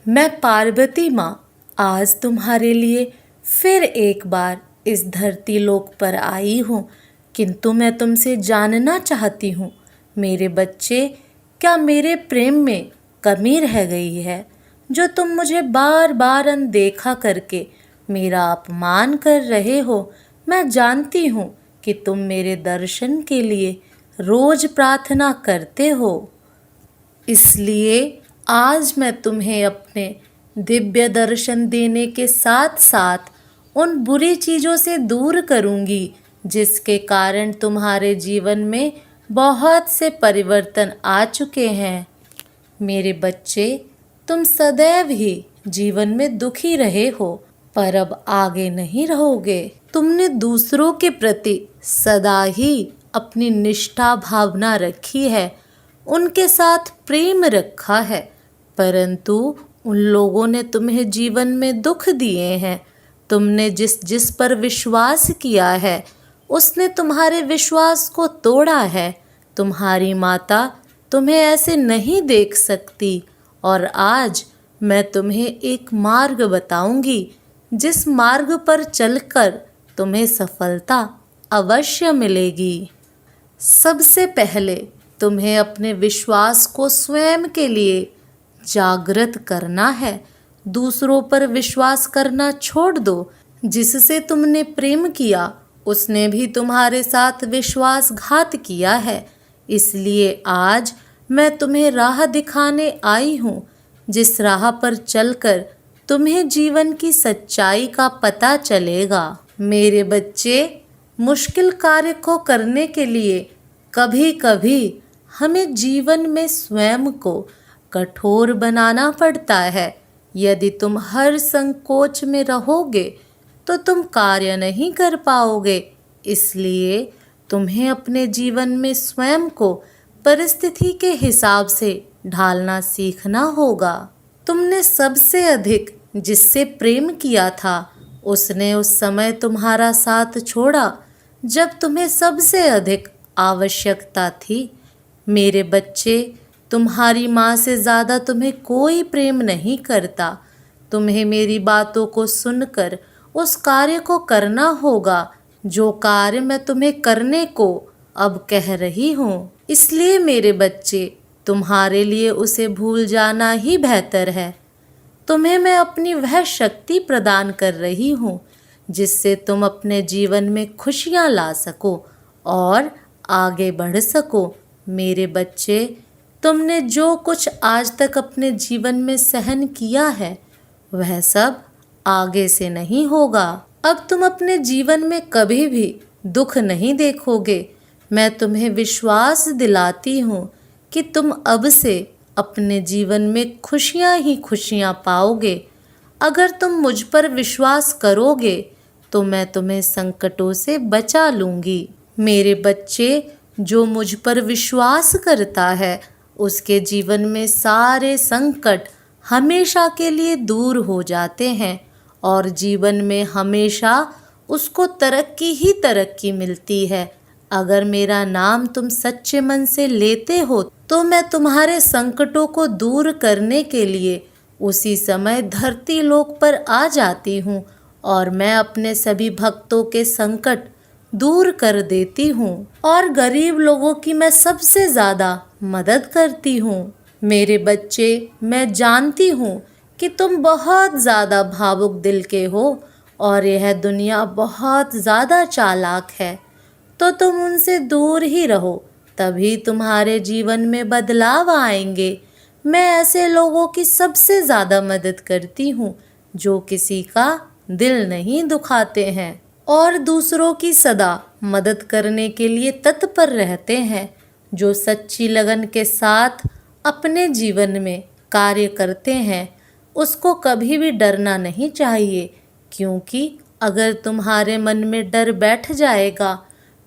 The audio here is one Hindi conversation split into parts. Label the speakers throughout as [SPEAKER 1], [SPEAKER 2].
[SPEAKER 1] मैं पार्वती माँ आज तुम्हारे लिए फिर एक बार इस धरती लोक पर आई हूँ, किंतु मैं तुमसे जानना चाहती हूँ मेरे बच्चे, क्या मेरे प्रेम में कमी रह गई है जो तुम मुझे बार बार अनदेखा करके मेरा अपमान कर रहे हो। मैं जानती हूँ कि तुम मेरे दर्शन के लिए रोज प्रार्थना करते हो, इसलिए आज मैं तुम्हें अपने दिव्य दर्शन देने के साथ साथ उन बुरी चीज़ों से दूर करूंगी जिसके कारण तुम्हारे जीवन में बहुत से परिवर्तन आ चुके हैं। मेरे बच्चे, तुम सदैव ही जीवन में दुखी रहे हो, पर अब आगे नहीं रहोगे। तुमने दूसरों के प्रति सदा ही अपनी निष्ठा भावना रखी है, उनके साथ प्रेम रखा है, परंतु उन लोगों ने तुम्हें जीवन में दुख दिए हैं। तुमने जिस जिस पर विश्वास किया है उसने तुम्हारे विश्वास को तोड़ा है। तुम्हारी माता तुम्हें ऐसे नहीं देख सकती और आज मैं तुम्हें एक मार्ग बताऊंगी जिस मार्ग पर चलकर तुम्हें सफलता अवश्य मिलेगी। सबसे पहले तुम्हें अपने विश्वास को स्वयं के लिए जागृत करना है। दूसरों पर विश्वास करना छोड़ दो। जिससे तुमने प्रेम किया उसने भी तुम्हारे साथ विश्वासघात किया है, इसलिए आज मैं तुम्हें राह दिखाने आई हूँ जिस राह पर चलकर तुम्हें जीवन की सच्चाई का पता चलेगा। मेरे बच्चे, मुश्किल कार्य को करने के लिए कभी कभी हमें जीवन में स्वयं को कठोर बनाना पड़ता है। यदि तुम हर संकोच में रहोगे तो तुम कार्य नहीं कर पाओगे, इसलिए तुम्हें अपने जीवन में स्वयं को परिस्थिति के हिसाब से ढालना सीखना होगा। तुमने सबसे अधिक जिससे प्रेम किया था उसने उस समय तुम्हारा साथ छोड़ा जब तुम्हें सबसे अधिक आवश्यकता थी। मेरे बच्चे, तुम्हारी माँ से ज़्यादा तुम्हें कोई प्रेम नहीं करता। तुम्हें मेरी बातों को सुनकर उस कार्य को करना होगा जो कार्य मैं तुम्हें करने को अब कह रही हूँ। इसलिए मेरे बच्चे, तुम्हारे लिए उसे भूल जाना ही बेहतर है। तुम्हें मैं अपनी वह शक्ति प्रदान कर रही हूँ जिससे तुम अपने जीवन में खुशियाँ ला सको और आगे बढ़ सको। मेरे बच्चे, तुमने जो कुछ आज तक अपने जीवन में सहन किया है वह सब आगे से नहीं होगा। अब तुम अपने जीवन में कभी भी दुख नहीं देखोगे। मैं तुम्हें विश्वास दिलाती हूँ कि तुम अब से अपने जीवन में खुशियाँ ही खुशियाँ पाओगे। अगर तुम मुझ पर विश्वास करोगे तो मैं तुम्हें संकटों से बचा लूँगी। मेरे बच्चे, जो मुझ पर विश्वास करता है उसके जीवन में सारे संकट हमेशा के लिए दूर हो जाते हैं और जीवन में हमेशा उसको तरक्की ही तरक्की मिलती है। अगर मेरा नाम तुम सच्चे मन से लेते हो तो मैं तुम्हारे संकटों को दूर करने के लिए उसी समय धरती लोक पर आ जाती हूँ और मैं अपने सभी भक्तों के संकट दूर कर देती हूँ और गरीब लोगों की मैं सबसे ज़्यादा मदद करती हूँ। मेरे बच्चे, मैं जानती हूँ कि तुम बहुत ज़्यादा भावुक दिल के हो और यह दुनिया बहुत ज़्यादा चालाक है, तो तुम उनसे दूर ही रहो, तभी तुम्हारे जीवन में बदलाव आएंगे। मैं ऐसे लोगों की सबसे ज़्यादा मदद करती हूँ जो किसी का दिल नहीं दुखाते हैं और दूसरों की सदा मदद करने के लिए तत्पर रहते हैं। जो सच्ची लगन के साथ अपने जीवन में कार्य करते हैं उसको कभी भी डरना नहीं चाहिए, क्योंकि अगर तुम्हारे मन में डर बैठ जाएगा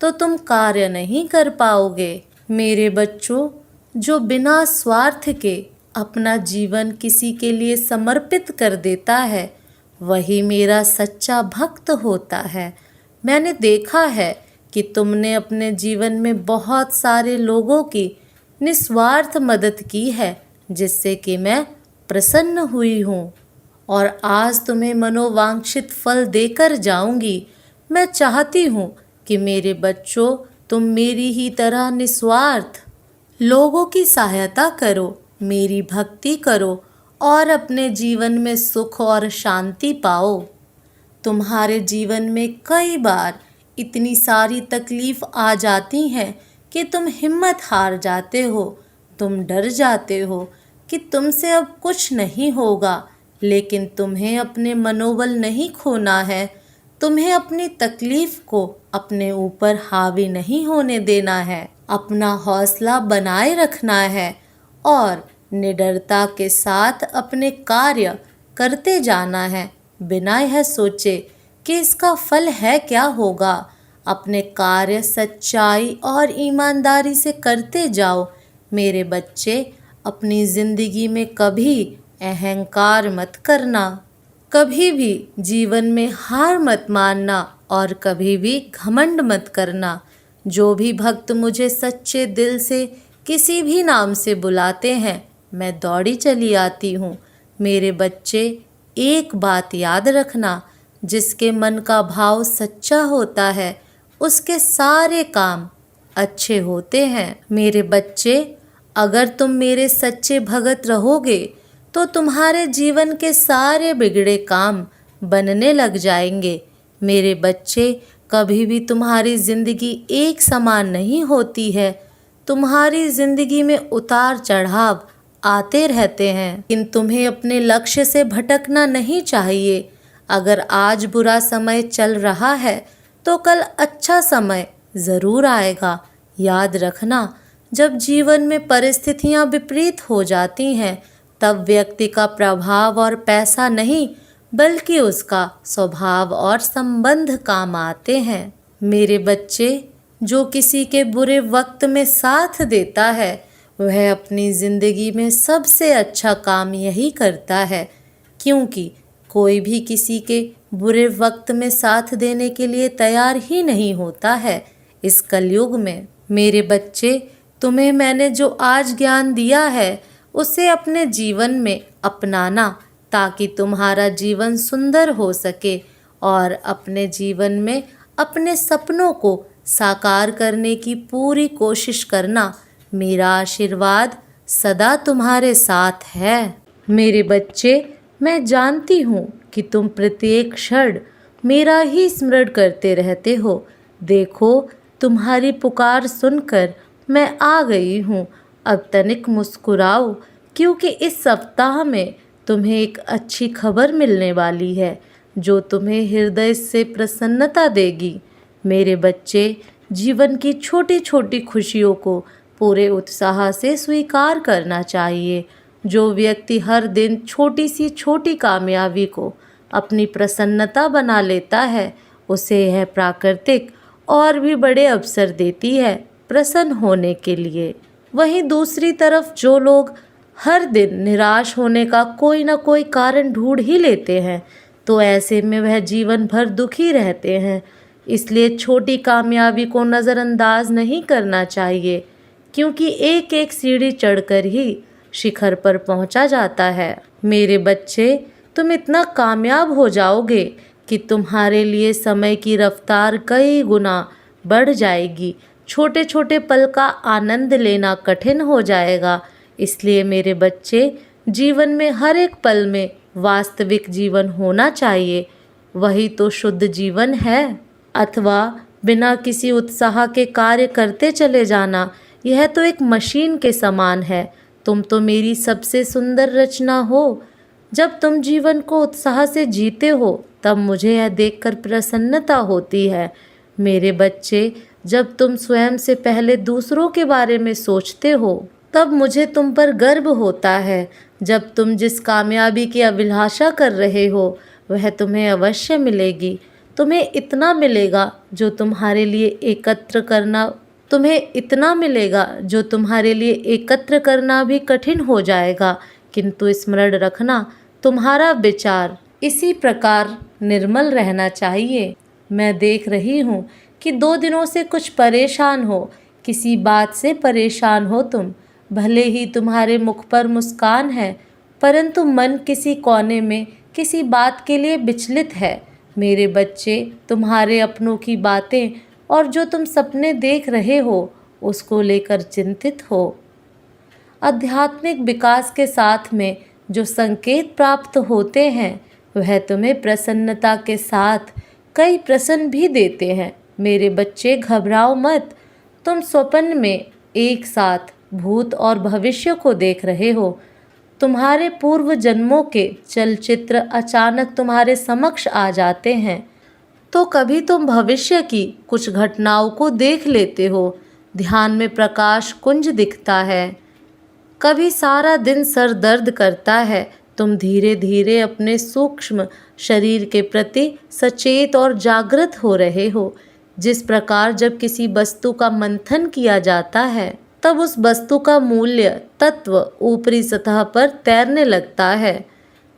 [SPEAKER 1] तो तुम कार्य नहीं कर पाओगे। मेरे बच्चों, जो बिना स्वार्थ के अपना जीवन किसी के लिए समर्पित कर देता है वही मेरा सच्चा भक्त होता है। मैंने देखा है कि तुमने अपने जीवन में बहुत सारे लोगों की निस्वार्थ मदद की है, जिससे कि मैं प्रसन्न हुई हूँ और आज तुम्हें मनोवांछित फल देकर जाऊंगी। मैं चाहती हूँ कि मेरे बच्चों, तुम मेरी ही तरह निस्वार्थ लोगों की सहायता करो, मेरी भक्ति करो और अपने जीवन में सुख और शांति पाओ। तुम्हारे जीवन में कई बार इतनी सारी तकलीफ आ जाती हैं कि तुम हिम्मत हार जाते हो, तुम डर जाते हो कि तुमसे अब कुछ नहीं होगा। लेकिन तुम्हें अपने मनोबल नहीं खोना है, तुम्हें अपनी तकलीफ को अपने ऊपर हावी नहीं होने देना है, अपना हौसला बनाए रखना है और निडरता के साथ अपने कार्य करते जाना है, बिना यह सोचे कि इसका फल है क्या होगा। अपने कार्य सच्चाई और ईमानदारी से करते जाओ। मेरे बच्चे, अपनी ज़िंदगी में कभी अहंकार मत करना, कभी भी जीवन में हार मत मानना और कभी भी घमंड मत करना। जो भी भक्त मुझे सच्चे दिल से किसी भी नाम से बुलाते हैं, मैं दौड़ी चली आती हूँ। मेरे बच्चे, एक बात याद रखना, जिसके मन का भाव सच्चा होता है उसके सारे काम अच्छे होते हैं। मेरे बच्चे, अगर तुम मेरे सच्चे भगत रहोगे तो तुम्हारे जीवन के सारे बिगड़े काम बनने लग जाएंगे। मेरे बच्चे, कभी भी तुम्हारी ज़िंदगी एक समान नहीं होती है। तुम्हारी ज़िंदगी में उतार चढ़ाव आते रहते हैं, लेकिन तुम्हें अपने लक्ष्य से भटकना नहीं चाहिए। अगर आज बुरा समय चल रहा है तो कल अच्छा समय ज़रूर आएगा। याद रखना, जब जीवन में परिस्थितियां विपरीत हो जाती हैं तब व्यक्ति का प्रभाव और पैसा नहीं बल्कि उसका स्वभाव और संबंध काम आते हैं। मेरे बच्चे, जो किसी के बुरे वक्त में साथ देता है वह अपनी ज़िंदगी में सबसे अच्छा काम यही करता है, क्योंकि कोई भी किसी के बुरे वक्त में साथ देने के लिए तैयार ही नहीं होता है इस कलयुग में। मेरे बच्चे, तुम्हें मैंने जो आज ज्ञान दिया है उसे अपने जीवन में अपनाना, ताकि तुम्हारा जीवन सुंदर हो सके और अपने जीवन में अपने सपनों को साकार करने की पूरी कोशिश करना। मेरा आशीर्वाद सदा तुम्हारे साथ है। मेरे बच्चे, मैं जानती हूँ कि तुम प्रत्येक क्षण मेरा ही स्मरण करते रहते हो। देखो, तुम्हारी पुकार सुनकर मैं आ गई हूँ। अब तनिक मुस्कुराओ, क्योंकि इस सप्ताह में तुम्हें एक अच्छी खबर मिलने वाली है जो तुम्हें हृदय से प्रसन्नता देगी। मेरे बच्चे, जीवन की छोटी छोटी खुशियों को पूरे उत्साह से स्वीकार करना चाहिए। जो व्यक्ति हर दिन छोटी सी छोटी कामयाबी को अपनी प्रसन्नता बना लेता है उसे यह प्राकृतिक और भी बड़े अवसर देती है प्रसन्न होने के लिए। वहीं दूसरी तरफ जो लोग हर दिन निराश होने का कोई ना कोई कारण ढूंढ ही लेते हैं तो ऐसे में वह जीवन भर दुखी रहते हैं। इसलिए छोटी कामयाबी को नज़रअंदाज नहीं करना चाहिए, क्योंकि एक एक सीढ़ी चढ़कर ही शिखर पर पहुंचा जाता है। मेरे बच्चे, तुम इतना कामयाब हो जाओगे कि तुम्हारे लिए समय की रफ्तार कई गुना बढ़ जाएगी। छोटे छोटे पल का आनंद लेना कठिन हो जाएगा। इसलिए मेरे बच्चे, जीवन में हर एक पल में वास्तविक जीवन होना चाहिए। वही तो शुद्ध जीवन है। अथवा बिना किसी उत्साह के कार्य करते चले जाना, यह तो एक मशीन के समान है। तुम तो मेरी सबसे सुंदर रचना हो। जब तुम जीवन को उत्साह से जीते हो तब मुझे यह देखकर प्रसन्नता होती है। मेरे बच्चे, जब तुम स्वयं से पहले दूसरों के बारे में सोचते हो तब मुझे तुम पर गर्व होता है। जब तुम जिस कामयाबी की अभिलाषा कर रहे हो वह तुम्हें अवश्य मिलेगी। तुम्हें इतना मिलेगा जो तुम्हारे लिए एकत्र करना भी कठिन हो जाएगा। किंतु स्मरण रखना, तुम्हारा विचार इसी प्रकार निर्मल रहना चाहिए। मैं देख रही हूँ कि 2 दिनों से कुछ परेशान हो, किसी बात से परेशान हो तुम। भले ही तुम्हारे मुख पर मुस्कान है परंतु मन किसी कोने में किसी बात के लिए विचलित है। मेरे बच्चे, तुम्हारे अपनों की बातें और जो तुम सपने देख रहे हो उसको लेकर चिंतित हो। आध्यात्मिक विकास के साथ में जो संकेत प्राप्त होते हैं वह तुम्हें प्रसन्नता के साथ कई प्रश्न भी देते हैं। मेरे बच्चे, घबराओ मत। तुम स्वप्न में एक साथ भूत और भविष्य को देख रहे हो। तुम्हारे पूर्व जन्मों के चलचित्र अचानक तुम्हारे समक्ष आ जाते हैं। तो कभी तुम भविष्य की कुछ घटनाओं को देख लेते हो। ध्यान में प्रकाश कुंज दिखता है। कभी सारा दिन सर दर्द करता है। तुम धीरे धीरे अपने सूक्ष्म शरीर के प्रति सचेत और जागृत हो रहे हो। जिस प्रकार जब किसी वस्तु का मंथन किया जाता है तब उस वस्तु का मूल्य तत्व ऊपरी सतह पर तैरने लगता है,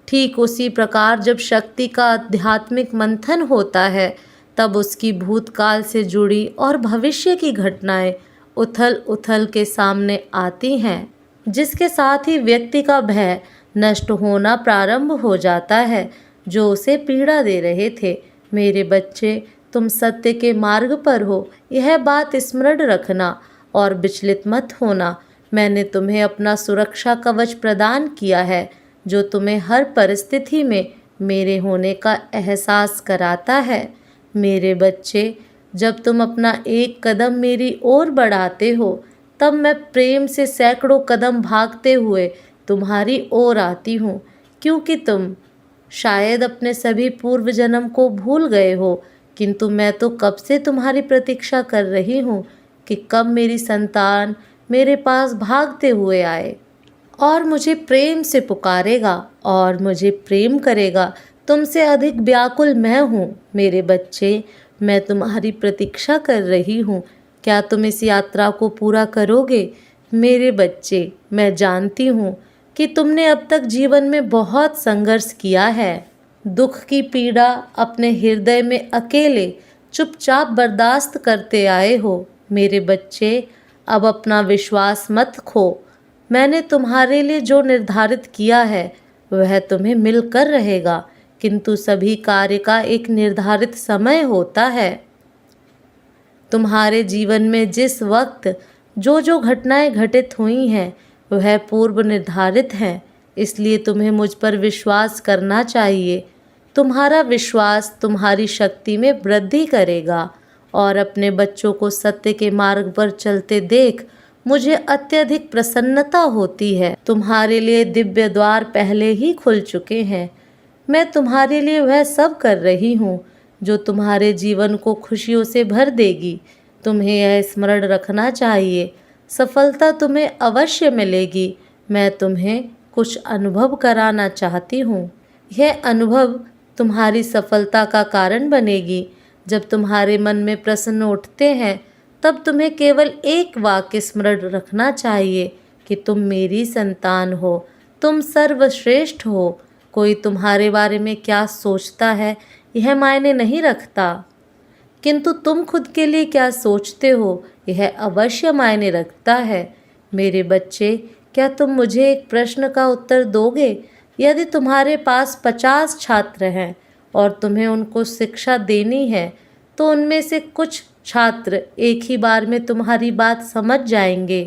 [SPEAKER 1] ठीक उसी प्रकार जब शक्ति का आध्यात्मिक मंथन होता है तब उसकी भूतकाल से जुड़ी और भविष्य की घटनाएं उथल उथल के सामने आती हैं, जिसके साथ ही व्यक्ति का भय नष्ट होना प्रारंभ हो जाता है जो उसे पीड़ा दे रहे थे। मेरे बच्चे, तुम सत्य के मार्ग पर हो, यह बात स्मरण रखना और विचलित मत होना। मैंने तुम्हें अपना सुरक्षा कवच प्रदान किया है जो तुम्हें हर परिस्थिति में मेरे होने का एहसास कराता है। मेरे बच्चे, जब तुम अपना एक कदम मेरी ओर बढ़ाते हो तब मैं प्रेम से सैकड़ों कदम भागते हुए तुम्हारी ओर आती हूँ, क्योंकि तुम शायद अपने सभी पूर्व जन्म को भूल गए हो, किंतु मैं तो कब से तुम्हारी प्रतीक्षा कर रही हूँ कि कब मेरी संतान मेरे पास भागते हुए आए और मुझे प्रेम से पुकारेगा और मुझे प्रेम करेगा। तुमसे अधिक व्याकुल मैं हूँ। मेरे बच्चे, मैं तुम्हारी प्रतीक्षा कर रही हूँ। क्या तुम इस यात्रा को पूरा करोगे? मेरे बच्चे, मैं जानती हूँ कि तुमने अब तक जीवन में बहुत संघर्ष किया है। दुख की पीड़ा अपने हृदय में अकेले चुपचाप बर्दाश्त करते आए हो। मेरे बच्चे, अब अपना विश्वास मत खो। मैंने तुम्हारे लिए जो निर्धारित किया है वह तुम्हें मिलकर रहेगा, किंतु सभी कार्य का एक निर्धारित समय होता है। तुम्हारे जीवन में जिस वक्त जो जो घटनाएं घटित हुई हैं वह पूर्व निर्धारित हैं, इसलिए तुम्हें मुझ पर विश्वास करना चाहिए। तुम्हारा विश्वास तुम्हारी शक्ति में वृद्धि करेगा और अपने बच्चों को सत्य के मार्ग पर चलते देख मुझे अत्यधिक प्रसन्नता होती है। तुम्हारे लिए दिव्य द्वार पहले ही खुल चुके हैं। मैं तुम्हारे लिए वह सब कर रही हूँ जो तुम्हारे जीवन को खुशियों से भर देगी। तुम्हें यह स्मरण रखना चाहिए, सफलता तुम्हें अवश्य मिलेगी। मैं तुम्हें कुछ अनुभव कराना चाहती हूँ। यह अनुभव तुम्हारी सफलता का कारण बनेगी। जब तुम्हारे मन में प्रश्न उठते हैं तब तुम्हें केवल एक वाक्य स्मरण रखना चाहिए कि तुम मेरी संतान हो, तुम सर्वश्रेष्ठ हो। कोई तुम्हारे बारे में क्या सोचता है यह मायने नहीं रखता, किंतु तुम खुद के लिए क्या सोचते हो यह अवश्य मायने रखता है। मेरे बच्चे, क्या तुम मुझे एक प्रश्न का उत्तर दोगे? यदि तुम्हारे पास 50 छात्र हैं और तुम्हें उनको शिक्षा देनी है तो उनमें से कुछ छात्र एक ही बार में तुम्हारी बात समझ जाएंगे।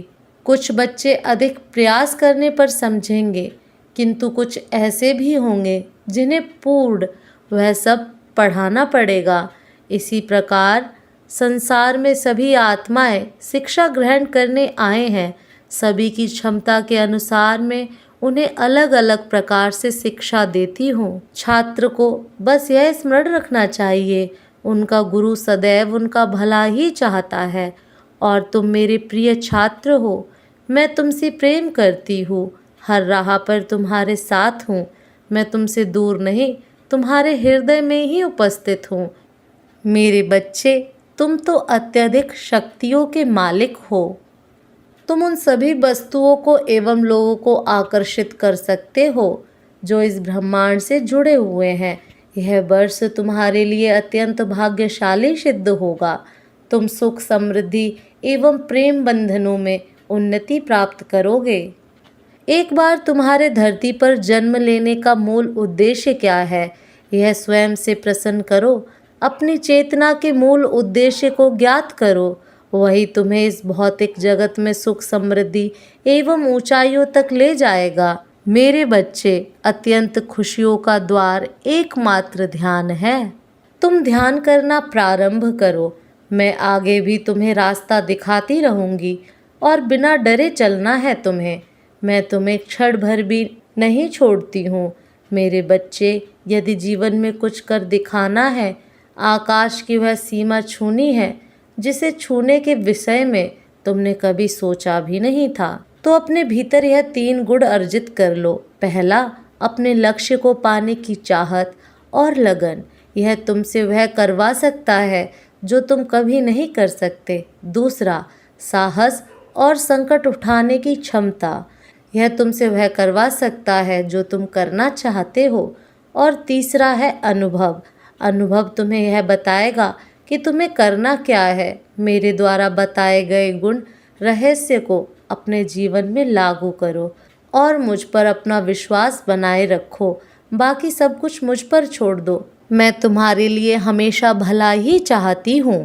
[SPEAKER 1] कुछ बच्चे अधिक प्रयास करने पर समझेंगे, किंतु कुछ ऐसे भी होंगे जिन्हें पूर्ण वह सब पढ़ाना पड़ेगा। इसी प्रकार संसार में सभी आत्माएं शिक्षा ग्रहण करने आए हैं। सभी की क्षमता के अनुसार मैं उन्हें अलग अलग प्रकार से शिक्षा देती हूँ। छात्र को बस यह स्मरण रखना चाहिए, उनका गुरु सदैव उनका भला ही चाहता है और तुम मेरे प्रिय छात्र हो। मैं तुमसे प्रेम करती हूँ, हर राह पर तुम्हारे साथ हूँ। मैं तुमसे दूर नहीं, तुम्हारे हृदय में ही उपस्थित हूँ। मेरे बच्चे, तुम तो अत्यधिक शक्तियों के मालिक हो। तुम उन सभी वस्तुओं को एवं लोगों को आकर्षित कर सकते हो जो इस ब्रह्मांड से जुड़े हुए हैं। यह वर्ष तुम्हारे लिए अत्यंत भाग्यशाली सिद्ध होगा। तुम सुख, समृद्धि एवं प्रेम बंधनों में उन्नति प्राप्त करोगे। एक बार तुम्हारे धरती पर जन्म लेने का मूल उद्देश्य क्या है, यह स्वयं से प्रश्न करो। अपनी चेतना के मूल उद्देश्य को ज्ञात करो, वही तुम्हें इस भौतिक जगत में सुख, समृद्धि एवं ऊंचाइयों तक ले जाएगा। मेरे बच्चे, अत्यंत खुशियों का द्वार एकमात्र ध्यान है। तुम ध्यान करना प्रारंभ करो, मैं आगे भी तुम्हें रास्ता दिखाती रहूंगी और बिना डरे चलना है तुम्हें। मैं तुम्हें क्षण भर भी नहीं छोड़ती हूँ। मेरे बच्चे, यदि जीवन में कुछ कर दिखाना है, आकाश की वह सीमा छूनी है जिसे छूने के विषय में तुमने कभी सोचा भी नहीं था, तो अपने भीतर यह 3 गुण अर्जित कर लो। पहला, अपने लक्ष्य को पाने की चाहत और लगन, यह तुमसे वह करवा सकता है जो तुम कभी नहीं कर सकते। दूसरा, साहस और संकट उठाने की क्षमता, यह तुमसे वह करवा सकता है जो तुम करना चाहते हो। और तीसरा है अनुभव। अनुभव तुम्हें यह बताएगा कि तुम्हें करना क्या है। मेरे द्वारा बताए गए गुण रहस्य को अपने जीवन में लागू करो और मुझ पर अपना विश्वास बनाए रखो। बाकी सब कुछ मुझ पर छोड़ दो। मैं तुम्हारे लिए हमेशा भला ही चाहती हूँ।